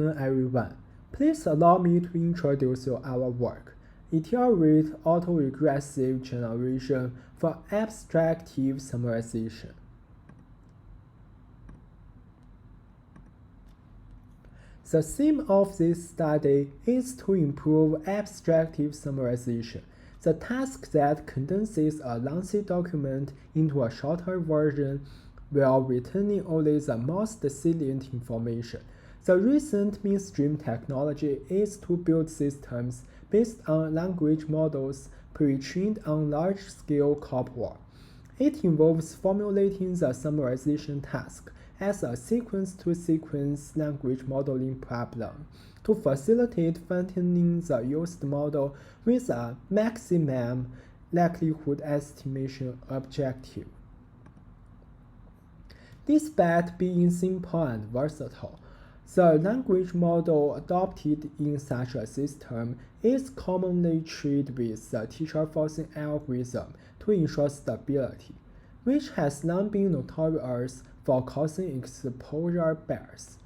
Everyone, please allow me to introduce you our work, Iterative Autoregressive Generation for Abstractive Summarization. The theme of this study is to improve abstractive summarization, the task that condenses a lengthy document into a shorter version while retaining only the most salient information. The recent mainstream technology is to build systems based on language models pre-trained on large-scale corpora. It involves formulating the summarization task as a sequence-to-sequence language modeling problem to facilitate fine-tuning the used model with a maximum likelihood estimation objective. Despite being simple and versatile, the language model adopted in such a system is commonly treated with the teacher forcing algorithm to ensure stability, which has long been notorious for causing exposure bias.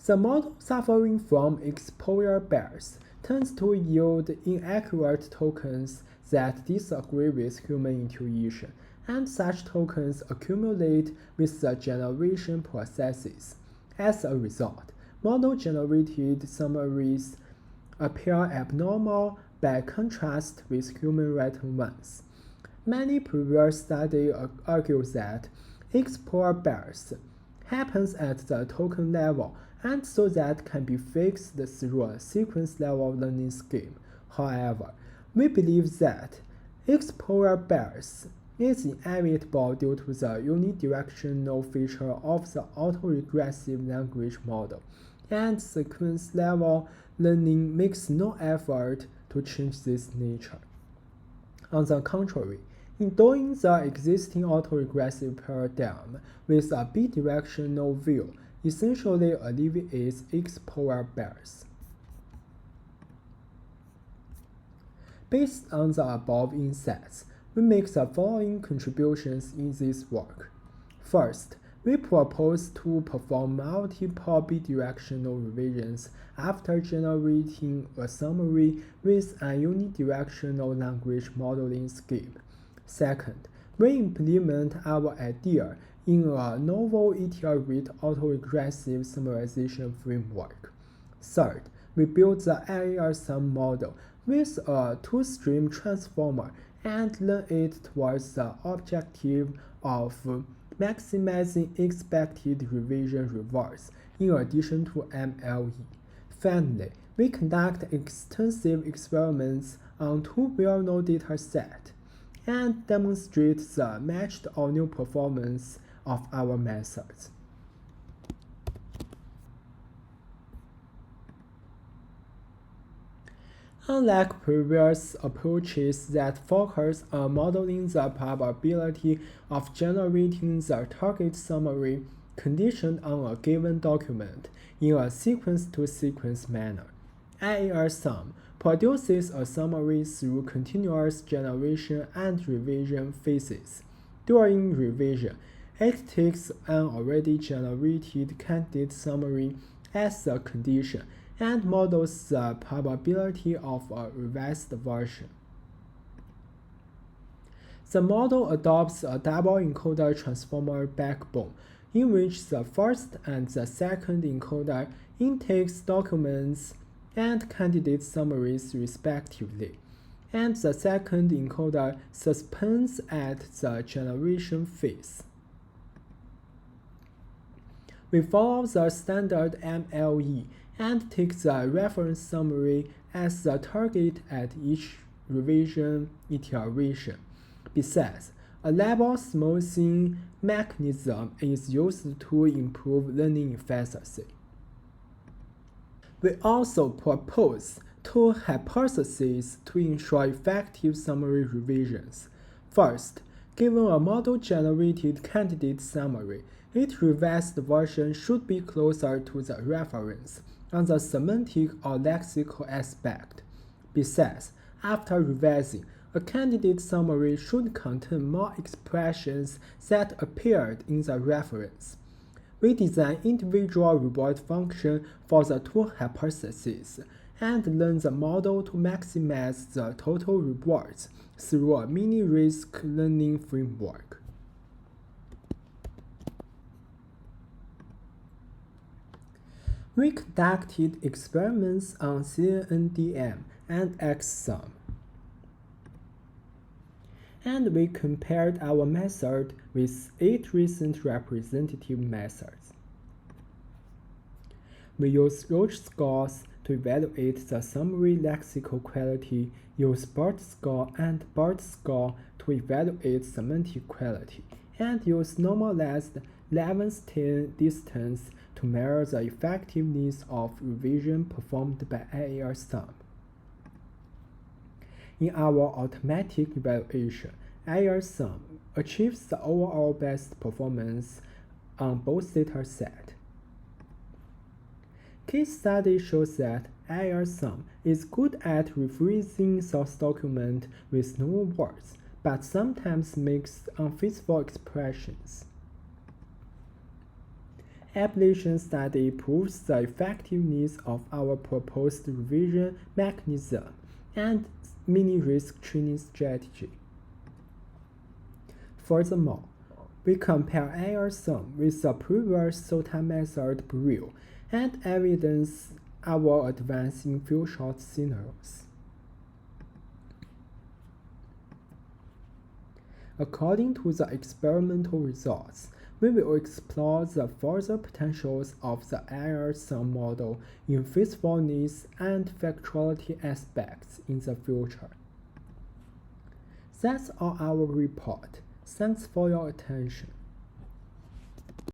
The model suffering from exposure bias tends to yield inaccurate tokens that disagree with human intuition, and such tokens accumulate with the generation processes. As a result, model-generated summaries appear abnormal by contrast with human-written ones. Many previous studies argue that exposure bias happens at the token level and so that can be fixed through a sequence-level learning scheme. However, we believe that exposure bias is inevitable due to the unidirectional feature of the autoregressive language model, and sequence-level learning makes no effort to change this nature. On the contrary, in doing, the existing autoregressive paradigm with a bidirectional view essentially alleviates exposure bias. Based on the above insights, we make the following contributions in this work. First, we propose to perform multiple bidirectional revisions after generating a summary with a unidirectional language modeling scheme. Second, we implement our idea in a novel iterative autoregressive summarization framework. Third, we build the IARSum model with a two-stream transformer and learn it towards the objective of maximizing expected revision rewards in addition to MLE. Finally, we conduct extensive experiments on two well-known datasets and demonstrate the matched or new performance of our methods. Unlike previous approaches that focus on modeling the probability of generating the target summary conditioned on a given document in a sequence-to-sequence manner, IARSum produces a summary through continuous generation and revision phases. During revision, it takes an already generated candidate summary as the condition and models the probability of a revised version. The model adopts a double encoder transformer backbone, in which the first and the second encoder intakes documents and candidate summaries respectively, and the second encoder suspends at the generation phase. We follow the standard MLE and take the reference summary as the target at each revision iteration. Besides, a label smoothing mechanism is used to improve learning efficiency. We also propose two hypotheses to ensure effective summary revisions. First, given a model-generated candidate summary, its revised version should be closer to the reference on the semantic or lexical aspect. Besides, after revising, A candidate summary should contain more expressions that appeared in the reference. We design individual reward function for the two hypotheses and learn the model to maximize the total rewards through a mini-risk learning framework. We conducted experiments on CNNDM and ICASSP, and we compared our method with 8 recent representative methods. We use Roche scores to evaluate the summary lexical quality, use BERT score and BERT score to evaluate semantic quality, and use normalized Levenshtein distance to measure the effectiveness of revision performed by IARSum. In our automatic evaluation, IARSum achieves the overall best performance on both datasets. Case study shows that IARSum is good at rephrasing source document with new words, but sometimes makes unfaithful expressions. Application study proves the effectiveness of our proposed revision mechanism and mini-risk training strategy. Furthermore, we compare IARSum with the previous SOTA method brew and evidence our advance in few short scenarios. According to the experimental results, we will explore the further potentials of the IARSum model in faithfulness and factuality aspects in the future. That's all our report. Thanks for your attention.